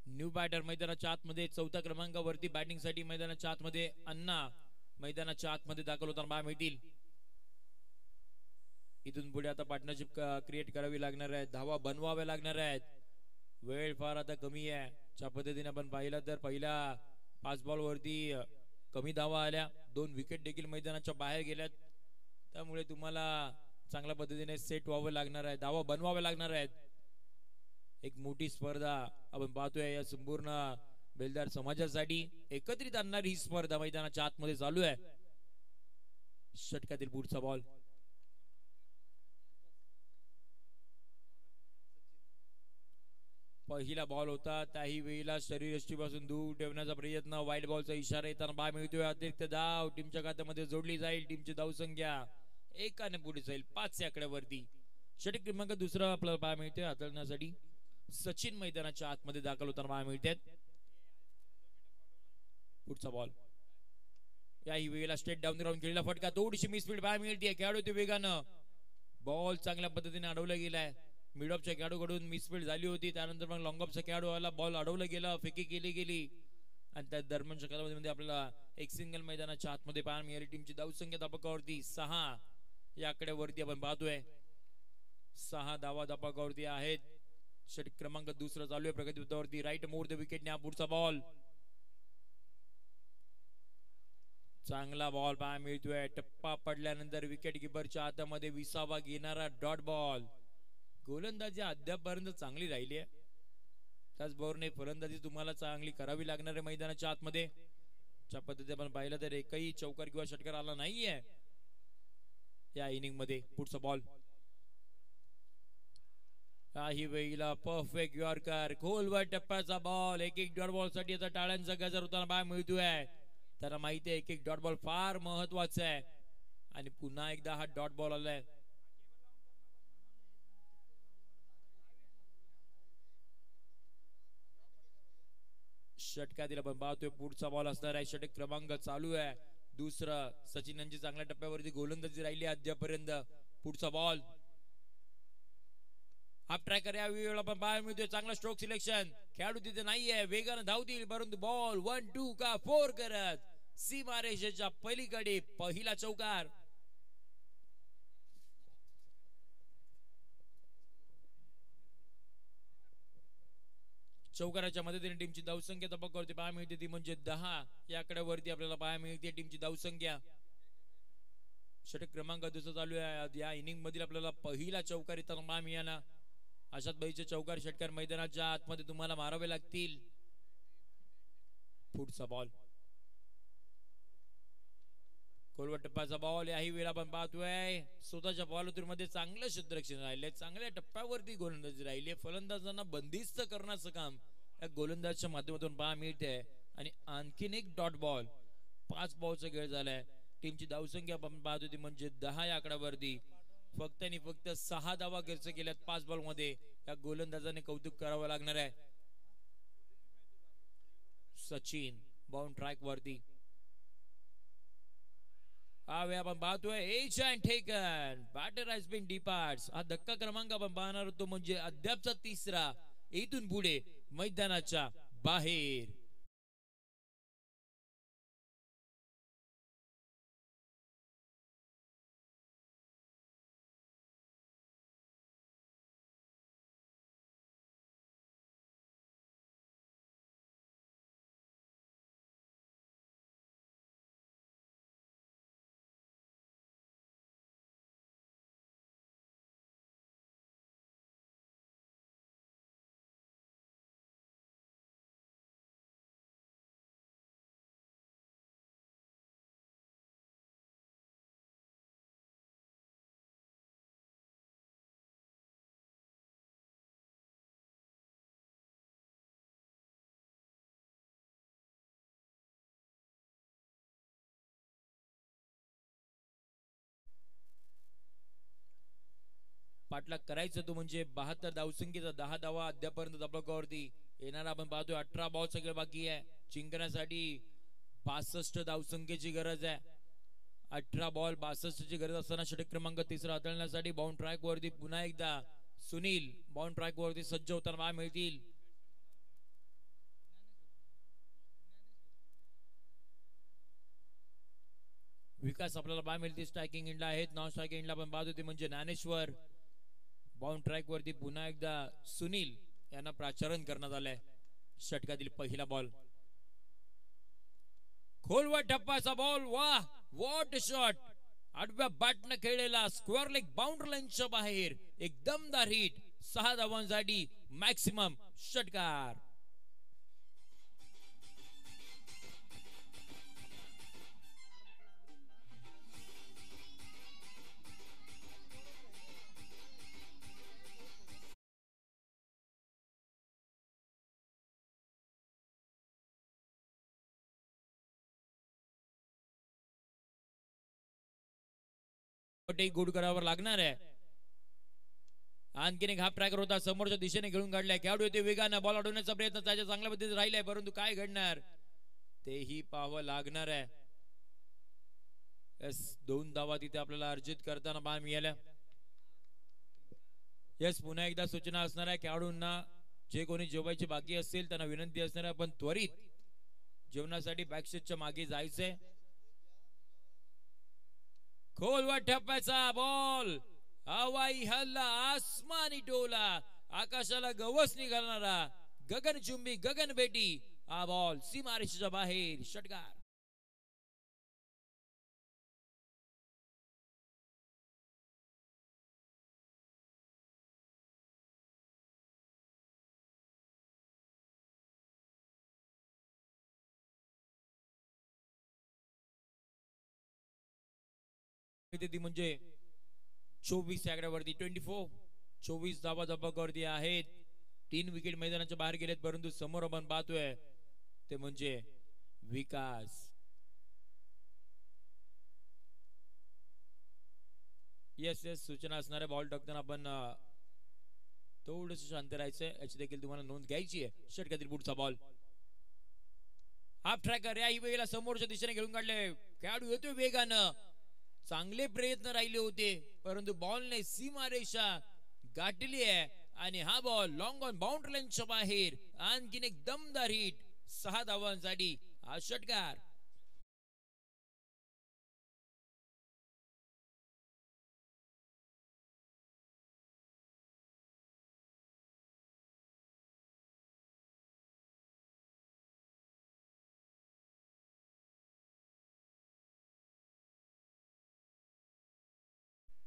न्यू बॅटर मैदानाच्या आतमध्ये 4थ्या क्रमांकावरती बॅटिंग साठी मैदानाच्या आतमध्ये अण्णा मैदानाच्या आतमध्ये दाखल होताना पाहायला मिळतील. इथून पुढे आता पार्टनरशिप क्रिएट करावी लागणार आहे, धावा बनवाव्या लागणार आहेत. वेळ फार आता कमी आहे. ज्या पद्धतीने आपण पाहिलं तर पहिल्या 5 बॉल वरती कमी धावा आल्या, 2 विकेट देखील मैदानाच्या बाहेर गेल्यात. त्यामुळे तुम्हाला चांगल्या पद्धतीने सेट व्हावं लागणार आहे, धावा बनवाव्या लागणार आहेत. एक मोठी स्पर्धा आपण पाहतोय या संपूर्ण बेलदार समाजासाठी एकत्रित आणणारी ही स्पर्धा मैदानाच्या आतमध्ये चालू आहे. षटकातील पुढचा बॉल, पहिला बॉल होता. त्याही वेळेला शरीरयष्टीपासून दूर ठेवण्याचा प्रयत्न, वाईट बॉलचा इशारा येताना पाहायला मिळतोय. अतिरिक्त धाव टीमच्या खात्यामध्ये जोडली जाईल. टीमची धावसंख्या 1 पुढे जाईल 5 या आकड्यावरती. षटक क्रमांक 2 आपल्याला पाहायला मिळतोय. हाताळण्यासाठी सचिन मैदानाच्या आतमध्ये दाखल होताना पाहायला मिळतात. पुढचा बॉल, याही वेळेला स्ट्रेट डाऊन ग्राउंड खेळला फटका, थोडीशी मिसफील्ड पाहायला मिळते. खेळाडू ते वेगानं, बॉल चांगल्या पद्धतीने अडवला गेलाय. मिड ऑफच्या खेळाडूकडून मिसफील्ड झाली होती, त्यानंतर मग लॉंग ऑफचा खेळाडू आला, बॉल अडवला गेला, फेकी केली गेली आणि त्या दरम्यानच्या कालावधीमध्ये आपल्याला एक सिंगल मैदानाच्या आतमध्ये पाहायला मिळाली. टीमची धावसंख्या धापकावरती 6 या आकड्यावरती आपण पाहतोय. 6 धावा धापकावरती आहेत. षटक क्रमांक 2 चालू आहे प्रगती पथावरती. Right more the wicket. पुढचा बॉल, चांगला बॉल पाहायला मिळतोय. टप्पा पडल्यानंतर विकेट किपरच्या हातामध्ये 20वा घेणारा डॉट बॉल. गोलंदाजी अद्यापपर्यंत चांगली राहिली आहे, त्याचबरोबर फलंदाजी तुम्हाला चांगली करावी लागणार आहे मैदानाच्या आतमध्ये. ज्या पद्धतीने आपण पाहिलं तर एकही चौकार किंवा षटकार आला नाहीये या इनिंग मध्ये. पुढचा बॉल, काही वेळेला परफेक्ट यॉर्कर, खोलवर टप्प्याचा बॉल. एक डॉट बॉल साठी आता टाळ्यांचा गजर होताना पाहायला मिळतोय. त्याला माहिती आहे एक डॉट बॉल फार महत्वाचा आहे आणि पुन्हा एकदा हा डॉट बॉल आलाय. षटकातील आपण पाहतोय पुढचा बॉल असणार आहे. षटक क्रमांक चालू आहे 2. सचिन यांची चांगल्या टप्प्यावरती गोलंदाजी राहिली अद्यापर्यंत. पुढचा बॉल, हाफ ट्रॅकर या वेळेला आपण पाहायला मिळतोय. चांगला स्ट्रोक सिलेक्शन, खेळाडू तिथे नाहीये, वेगानं धावतील परंतु बॉल 1, 2 का 4 करत सीमारेषेच्या पलीकडे पहिला चौकार. चौकाराच्या मदतीने टीमची धावसंख्या तबक्कावरती पाहायला मिळते, ती म्हणजे 10 या आकड्यावरती आपल्याला पाहायला मिळते टीमची धावसंख्या. षटक क्रमांक दुसरा चालू आहे या इनिंग मधील आपल्याला पहिला चौकार इथं मिळाला. अशात बाईचे चौकार षटकार मैदानाच्या आतमध्ये तुम्हाला मारावे लागतील. पुढचा बॉल खोलवर टप्प्याचा बॉल. याही वेळा आपण पाहतोय स्वतःच्या बॉलमध्ये चांगलं क्षेत्ररक्षण राहिले, चांगल्या टप्प्यावरती गोलंदाजी राहिली. फलंदाजांना बंदिस्त करण्याचं काम या गोलंदाजच्या माध्यमातून पहा मिळते. आणि आणखीन एक डॉट बॉल. 5 बॉलचा खेळ झालाय. टीमची धावसंख्या आपण पाहत होती म्हणजे 10 या आकड्यावरती. फक्त आणि फक्त 6 धावा खर्च केल्यात 5 बॉल मध्ये. या गोलंदाजाने कौतुक करावं लागणार आहे. सचिन बाउंड ट्रॅक वरती. हा वेळ आपण पाहतोय edge and taken. Batter has been departs. हा धक्का क्रमांक आपण पाहणार होतो म्हणजे अद्यापचा तिसरा. इथून पुढे मैदानाच्या बाहेर. पाठलाग करायचं तो म्हणजे 72 धावसंख्येचा 10 धावा अद्यापर्यंत आपल्यावरती येणार. आपण पाहतोय 18 बॉल सगळे बाकी आहे. जिंकण्यासाठी 62 धावसंख्येची गरज आहे. 18 बॉल 62 ची गरज असताना षटक क्रमांक तिसरा हाताळण्यासाठी बाउंड ट्रॅक वरती पुन्हा एकदा सुनील बाउंड ट्रॅक वरती सज्ज होताना पाहायला मिळतील. विकास आपल्याला पाहायला मिळतील. स्ट्रायकिंग एंडला आहेत. नॉन स्ट्रायकिंग एंडला आपण पाहत होते म्हणजे ज्ञानेश्वर. बाउंड ट्रॅक वरती पुन्हा एकदा सुनील यांना प्राचारण करण्यात आलंय. षटकातील पहिला बॉल. खोलवर टप्प्याचा बॉल. वाह व्हॉट शॉट. आडव्या बॅटनं खेळलेला स्क्वेअर लेग बाउंड्री लाईनच्या बाहेर एक दमदार हिट. 6 धावांसाठी मॅक्सिमम षटकार. गुड करावर लागणार आहे. आणखीन एक हाफ ट्रॅकर होता समोरच्या दिशेने घेऊन काढलाय. खेळाडू होते वेगानं बॉल अडवण्याचा प्रयत्न त्याच्या चांगल्या पद्धतीने राहिलाय परंतु काय घडणार तेही पाहावं लागणार आहे. 2 धावा तिथे आपल्याला अर्जित करताना पाहायला मिळाल्या. पुन्हा एकदा सूचना असणार आहे खेळाडूंना जे कोणी जेवायची बाकी असेल त्यांना विनंती असणार आहे पण त्वरित जेवणासाठी बॅकस्टेजच्या मागे जायचंय. खोलवर टप्प्याचा बॉल. हवाई हल्ला आसमानी टोला. आकाशाला गवस निघालणारा गगनचुंबी गगनभेटी हा बॉल सीमारेषेच्या बाहेर. षटकार. म्हणजे 24 आकड्यावरती 24 धावा धबाकावरती आहेत. 3 विकेट मैदानाच्या बाहेर गेलेत परंतु समोर आपण पाहतोय ते म्हणजे विकास. येस सूचना असणार आहे. बॉल टाकताना आपण थोडस शांत राहायचंय याची देखील तुम्हाला नोंद घ्यायची आहे. षटकातील पुढचा बॉल. हाफ ट्रॅकर याही वेळेला समोरच्या दिशेने घेऊन काढले. खेळाडू येतोय वेगानं. चांगले प्रयत्न राहिले होते परंतु बॉलने सीमारेषा गाठली आहे आणि हा बॉल लॉंग ऑन बाउंड्री लाईनच्या बाहेर. आणखीन एक दमदार हिट. 6 धावांसाठी हा षटकार.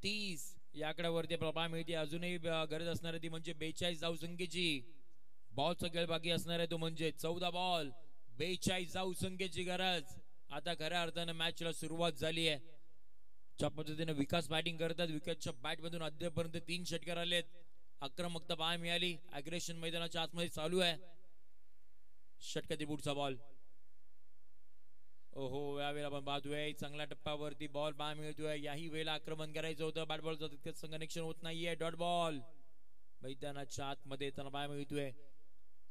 30 या आकड्यावरती प्रभा मिळते. अजूनही गरज असणार आहे ती म्हणजे 42 धाव संख्येची. बॉलचा खेळ बाकी असणार आहे तो म्हणजे 14 बॉल 42 धाव संख्येची गरज. आता खऱ्या अर्थानं मॅचला सुरुवात झाली आहे. ज्या पद्धतीने विकास बॅटिंग करतात, विकेटच्या बॅट मधून अद्यापर्यंत 3 षटकार आलेत. आक्रमकता पाहायला मिळाली. अग्रेशन मैदानाच्या आतमध्ये चालू आहे. षटकातील पुढचा बॉल. ओहो, यावेळेला आपण पाहतोय चांगल्या टप्प्यावरती बॉल पाहायला मिळतोय. याही वेळेला आक्रमण करायचं होतं. बॅट बॉलचं तितकंच कनेक्शन होत नाहीये. डॉट बॉल मैदानाच्या आतमध्ये येताना पाहायला मिळतोय.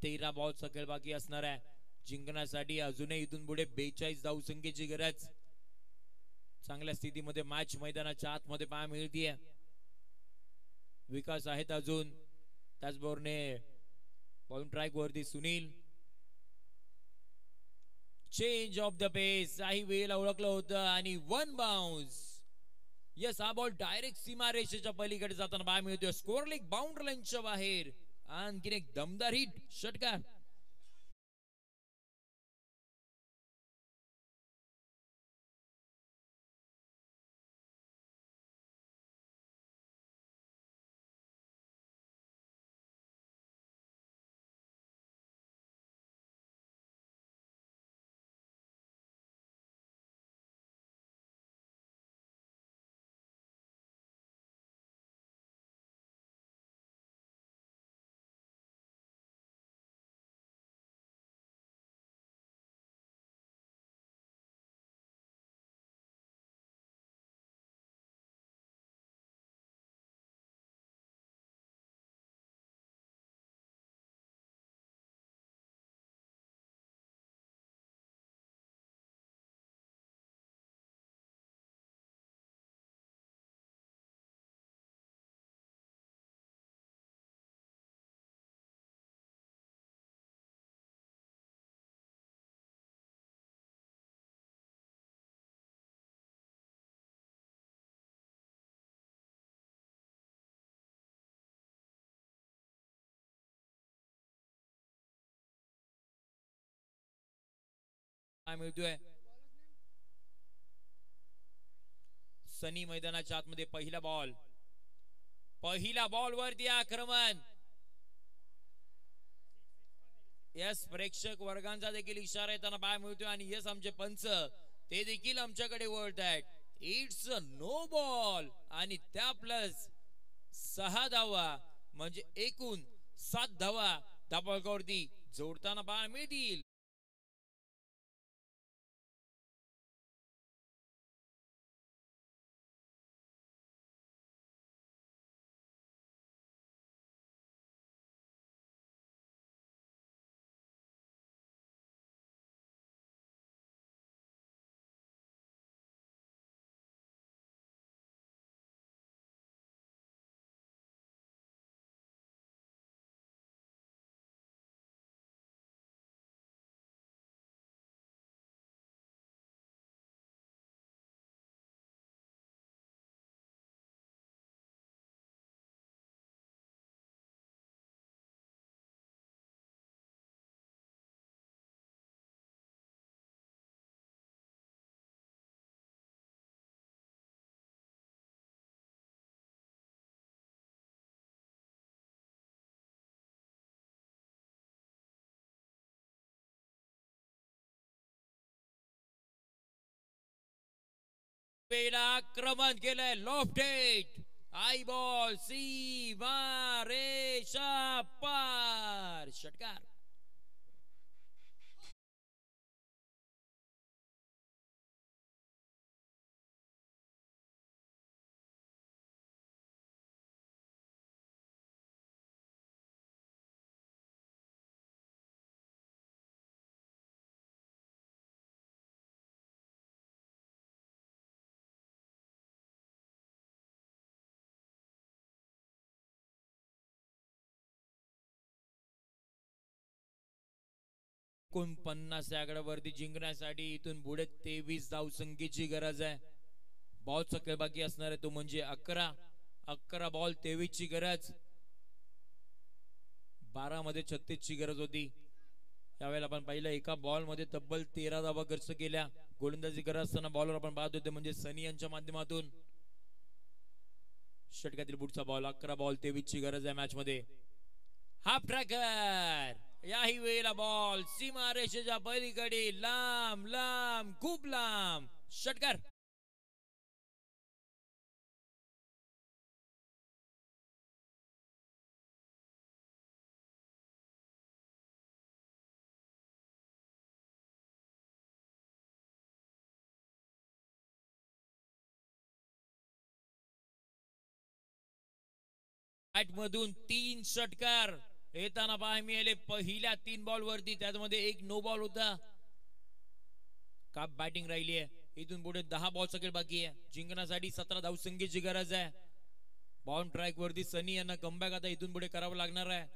13 बॉलचा खेळ बाकी असणार आहे. जिंकण्यासाठी अजूनही इथून पुढे 42 धाव संख्येची गरज. चांगल्या स्थितीमध्ये मॅच मैदानाच्या आतमध्ये पाहायला मिळतीये. विकास आहेत अजून. त्याचबरोबर बॉलिंग ट्रॅक वरती सुनील. चेंज ऑफ द पेस काही वेळेला ओळखलं होतं आणि 1 बाउन्स. यस, हा बॉल डायरेक्ट सीमा रेषेच्या पलीकडे जाताना पाहायला मिळतोय. स्कोअर लेग बाउंड्री लाईनच्या बाहेर. आणखीन एक दमदार हिट षटकार. मिळतोय. सनी मैदानाच्या आतमध्ये पहिला बॉल वरती आक्रमण. यस, प्रेक्षक वर्गांचा देखील इशारा येताना पाहायला मिळतोय आणि यस, आमचे पंच ते देखील आमच्याकडे वळत आहेत. इट्स अ नो बॉल आणि त्या प्लस 6 धावा म्हणजे एकूण 7 धावा धाबळकावरती जोडताना पाहायला मिळतील. आक्रमण केलंय लॉफ्टेड. आई बॉल सीमा रेषा पार. षटकार. एकूण 50 आकड्यावरती जिंकण्यासाठी इथून पुढे 23 धाव संख्येची गरज आहे. बॉलचा खेळ बाकी असणार आहे तो म्हणजे 11 बॉल 23 ची गरज. 12 मध्ये 36 ची गरज होती. यावेळेला आपण पाहिलं एका बॉल मध्ये तब्बल 13 धावा खर्च केल्या. गोलंदाजी करत असताना बॉलर आपण पाहत होते म्हणजे सनी यांच्या माध्यमातून. षटकातील पुढचा बॉल 11 बॉल 23 ची गरज आहे मॅच मध्ये. हाफ ट्रॅकर याही वेळेला बॉल सीमा रेषेच्या पलीकडे लांब लांब खूप लांब षटकार. मधून 3 षटकार येताना पाहायला मिळाले पहिल्या 3 बॉल वरती. त्यामध्ये एक नो बॉल होता. काप बॅटिंग राहिली आहे. इथून पुढे 10 बॉलचा खेळ बाकी आहे. जिंकण्यासाठी 17 धावसंख्येची गरज आहे. बाउंड ट्रॅक वरती सनी यांना कमबॅक आता इथून पुढे करावं लागणार आहे.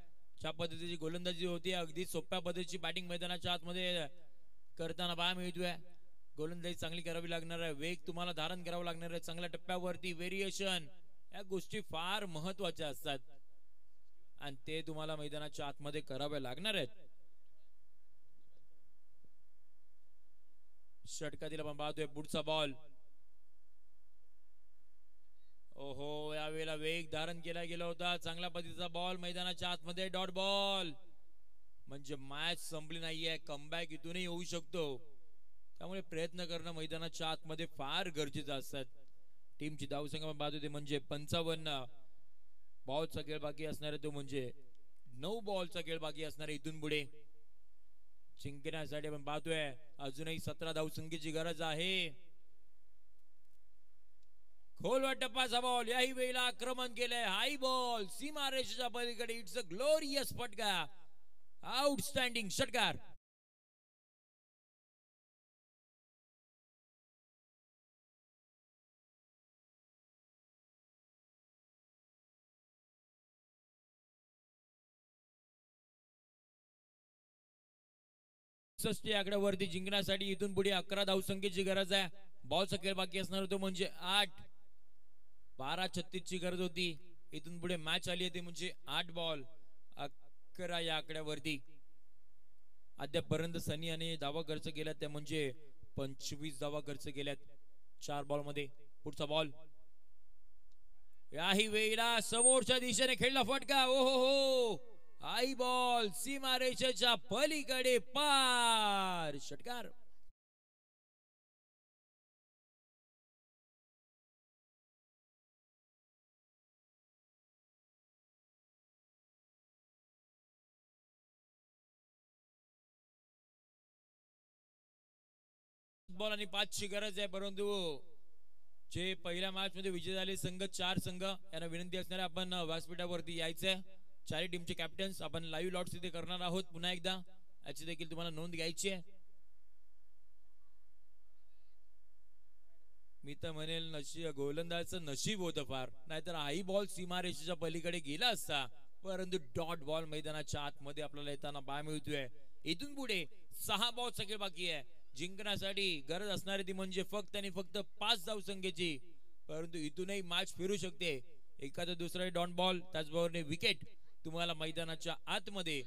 ज्या पद्धतीची गोलंदाजी होती अगदी सोप्या पद्धतीची बॅटिंग मैदानाच्या आतमध्ये करताना पाहायला मिळतोय. गोलंदाजी चांगली करावी लागणार आहे. वेग तुम्हाला धारण करावं लागणार आहे. चांगल्या टप्प्यावरती व्हेरिएशन या गोष्टी फार महत्वाच्या असतात आणि ते तुम्हाला मैदानाच्या आतमध्ये करावे लागणार आहेत. षटकातील आपण पाहतोय पुढचा बॉल. ओहो यावेळेला वेग धारण केला गेला होता. चांगल्या पद्धतीचा बॉल मैदानाच्या आतमध्ये डॉट बॉल. म्हणजे मॅच संपली नाहीये. कमबॅक इथूनही होऊ शकतो. त्यामुळे प्रयत्न करणं मैदानाच्या आतमध्ये फार गरजेचं असतात. टीमची धावसंख्या पाहतो ते म्हणजे 55 बॉलचा खेळ बाकी असणार आहे. तो म्हणजे 9 बॉलचा खेळ बाकी असणार आहे. इथून पुढे जिंकण्यासाठी आपण पाहतोय अजूनही 17 धावसंख्येची गरज आहे. खोलवर टप्पाचा बॉल याही वेळेला आक्रमण केलंय. हाय बॉल सीमा रेषेच्या पलीकडे. इट्स अ ग्लोरियस फटका. आउटस्टँडिंग षटकार. आकड्यावरती जिंकण्यासाठी इथून पुढे 11 धावसंख्येची गरज आहे. बॉलचा खेळ बाकी असणार होतो म्हणजे 8. 12:36 ची गरज होती. इथून पुढे मॅच आली आहे ते म्हणजे 8 बॉल 11 या आकड्यावरती. अद्यापर्यंत सनी याने धावा खर्च केल्यात त्या म्हणजे 25 धावा खर्च केल्यात 4 बॉल मध्ये. पुढचा बॉल याही वेळेला समोरच्या दिशेने खेळला फटका. ओ हो आई बॉल सीमा रेषेच्या पलीकडे पार षटकार. बॉल आणि 5 ची गरज आहे. परंतु जे पहिल्या मॅच मध्ये विजय झाले संघ 4 संघ यांना विनंती असणार आहे आपण व्यासपीठावरती यायचंय. चारही टीमचे कॅप्टन्स आपण लाईव्ह लॉट्स इथे करणार आहोत. पुन्हा एकदा याची देखील तुम्हाला नोंद घ्यायची आहे. मी तर म्हणेल गोलंदाजचं नशीब होतं फार. नाहीतर हाई बॉल सीमारेषेच्या पलीकडे गेला असता. परंतु डॉट बॉल मैदानाच्या आतमध्ये आपल्याला येताना पाहायला मिळतोय. इथून पुढे 6 बॉलचा खेळ बाकी आहे. जिंकण्यासाठी गरज असणारी ती म्हणजे फक्त आणि फक्त 5 धावसंख्येची. परंतु इथूनही मॅच फिरू शकते. एखादा दुसरा डॉट बॉल त्याचबरोबर विकेट तुम्हाला मैदानाच्या आतमध्ये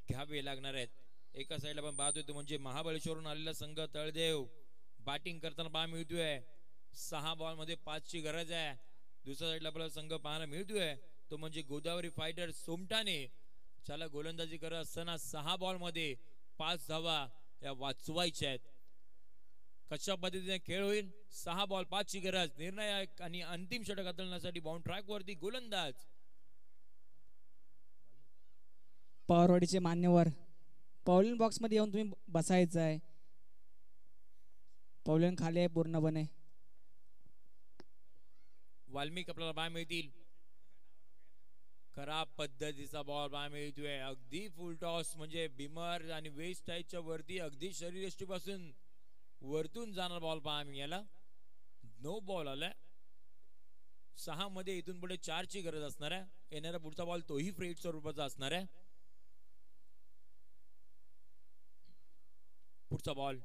घ्यावे लागणार आहेत. एका साईडला आपण पाहतोय तो म्हणजे महाबळेश्वरून आलेला संघ तळदेव बॅटिंग करताना पाहायला मिळतोय. 6 बॉल मध्ये 5 ची गरज आहे. दुसऱ्या साईडला आपल्याला संघ पाहायला मिळतोय तो म्हणजे गोदावरी फायटर सोमठाणे. ज्याला गोलंदाजी करत असताना 6 बॉल मध्ये 5 धावा या वाचवायच्या आहेत. कशा पद्धतीने खेळ होईल. 6 बॉल 5 ची गरज. निर्णायक आणि अंतिम षटक हाताळण्यासाठी बाउंड ट्रॅक वरती गोलंदाज पवारवाडीचे मान्यवर. पॉलिन बॉक्स मध्ये येऊन तुम्ही बसायचं आहे. पॉलिन खाली आहे पूर्णपणे. वाल्मिक आपल्याला बाय मिळतील. खराब पद्धतीचा बॉल बाय मिळतोय. अगदी फुल टॉस म्हणजे बिमर आणि वेस्ट टाईच्या वरती अगदी शरीरयष्टी पासून वरतून जाणार बॉल पाहा मिळाला. नो बॉल आलाय. 6 मध्ये इथून पुढे 4 ची गरज असणार आहे. येणारा पुढचा बॉल तोही फ्रेट स्वरूपाचा असणार आहे. पुढचा बॉल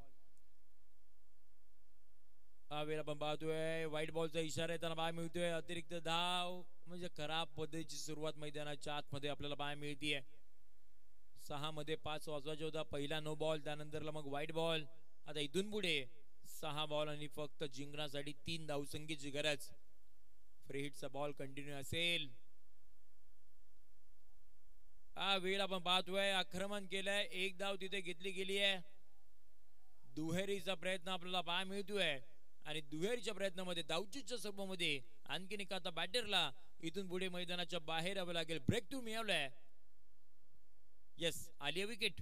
हा वेळ आपण पाहतोय. व्हाईट बॉलचा इशारा येताना पाहायला मिळतोय. अतिरिक्त धाव म्हणजे खराब पद्धतीची सुरुवात मैदानाच्या आतमध्ये आपल्याला पाहायला मिळतीये. 6 मध्ये 5 वाजवायचा होता. पहिला नो बॉल त्यानंतरला मग व्हाईट बॉल. आता इथून पुढे 6 बॉल आणि फक्त जिंकण्यासाठी 3 धावसंख्येची गरज. फ्री हिटचा बॉल कंटिन्यू असेल. हा वेळ आपण पाहतोय. आक्रमण केलंय, एक धाव तिथे घेतली गेली आहे. दुहेरीचा प्रयत्न आपल्याला पाहायला मिळतोय आणि दुहेरीच्या प्रयत्नामध्ये धावचीच्या स्वरूपामध्ये आणखीन एक आता बॅटरला इथून पुढे मैदानाच्या बाहेर यावं लागेल. ब्रेक थ्रू मिळवलाय. येस, आली विकेट.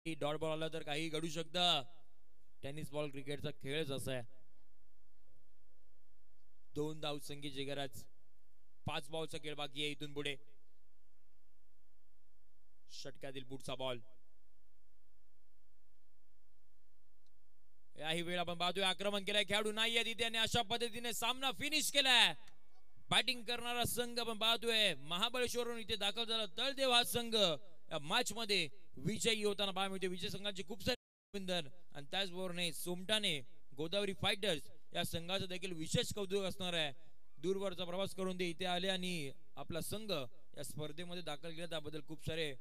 डॉट बॉल आला तर काही घडू शकतं. टेनिस बॉल क्रिकेटचा खेळच असा आहे. 2 धाव संख्येची गरज. 5 बॉलचा खेळ बाकी आहे इथून पुढे. षटकातील पुढचा बॉल. याही वेळ आपण पाहतोय आक्रमण केलंय. खेळाडू नाहीये तिथे आणि अशा पद्धतीने सामना फिनिश केलाय. बॅटिंग करणारा संघ आपण पाहतोय महाबळेश्वरहून इथे दाखल झाला तळदेव हा संघ या मॅच मध्ये विजयी होताना पाहायला मिळते. विजय संघाचे खूप सारे अभिनंदन आणि त्याचबरोबर सोमटाने गोदावरी फायटर्स या संघाचं देखील विशेष कौतुक असणार आहे. दूरवरचा प्रवास करून ते इथे आले आणि आपला संघ या स्पर्धेमध्ये दाखल केला त्याबद्दल खूप सारे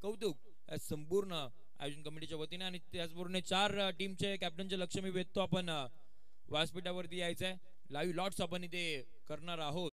कौतुक या संपूर्ण आयोजन कमिटीच्या वतीने. आणि त्याचबरोबर 4 टीमचे कॅप्टनचे लक्ष मी वेधतो. आपण व्यासपीठावरती यायचंय. लाईव्ह लॉट्स आपण इथे करणार आहोत.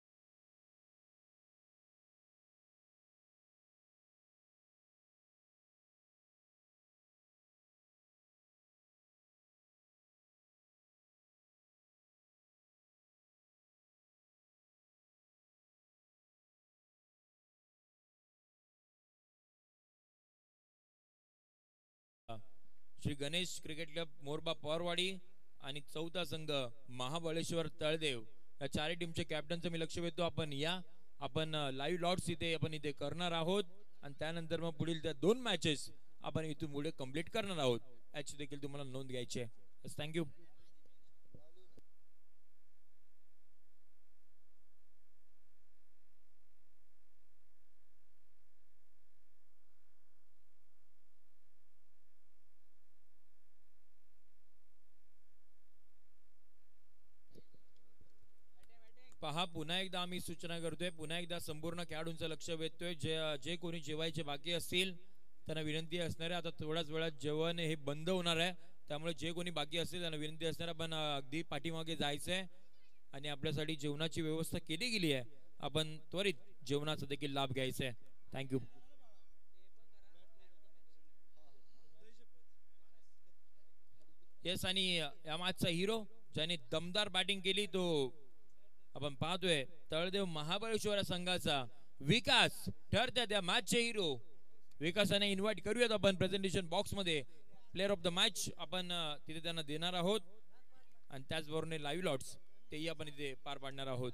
श्री गणेश क्रिकेट क्लब मोरबा पवारवाडी आणि 4था संघ महाबळेश्वर तळदेव या 4 टीमचे कॅप्टनचं मी लक्ष वेधतो. आपण लाईव्ह लॉट्स इथे करणार आहोत आणि त्यानंतर मग पुढील त्या 2 मॅचेस आपण इथून पुढे कंप्लीट करणार आहोत. याची देखील तुम्हाला नोंद घ्यायची आहे. थँक्यू. पहा, पुन्हा एकदा आम्ही सूचना करतोय. पुन्हा एकदा संपूर्ण खेळाडूंचं लक्ष वेधतोय. जे कोणी जेवायचे बाकी असतील त्यांना विनंती असणार आहे. आता थोड्याच वेळात जेवण हे बंद होणार आहे. त्यामुळे जे कोणी बाकी असतील त्यांना विनंती असणार आहे. आपण अगदी पाठीमागे जायचंय आणि आपल्यासाठी जेवणाची व्यवस्था केली गेली आहे. आपण त्वरित जेवणाचा देखील लाभ घ्यायचा आहे. थँक्यू. येस, आणि या मॅचचा हिरो ज्याने दमदार बॅटिंग केली तो आपण पाहतोय तळदेव महाबळेश्वर संघाचा विकास ठरत्या त्या मॅचचे हिरो. विकासाने इन्व्हाइट करूयात आपण प्रेझेंटेशन बॉक्स मध्ये. प्लेअर ऑफ द मॅच आपण तिथे त्यांना देणार आहोत आणि त्याचबरोबर लाईव्ह लॉट्स तेही आपण इथे पार पाडणार आहोत.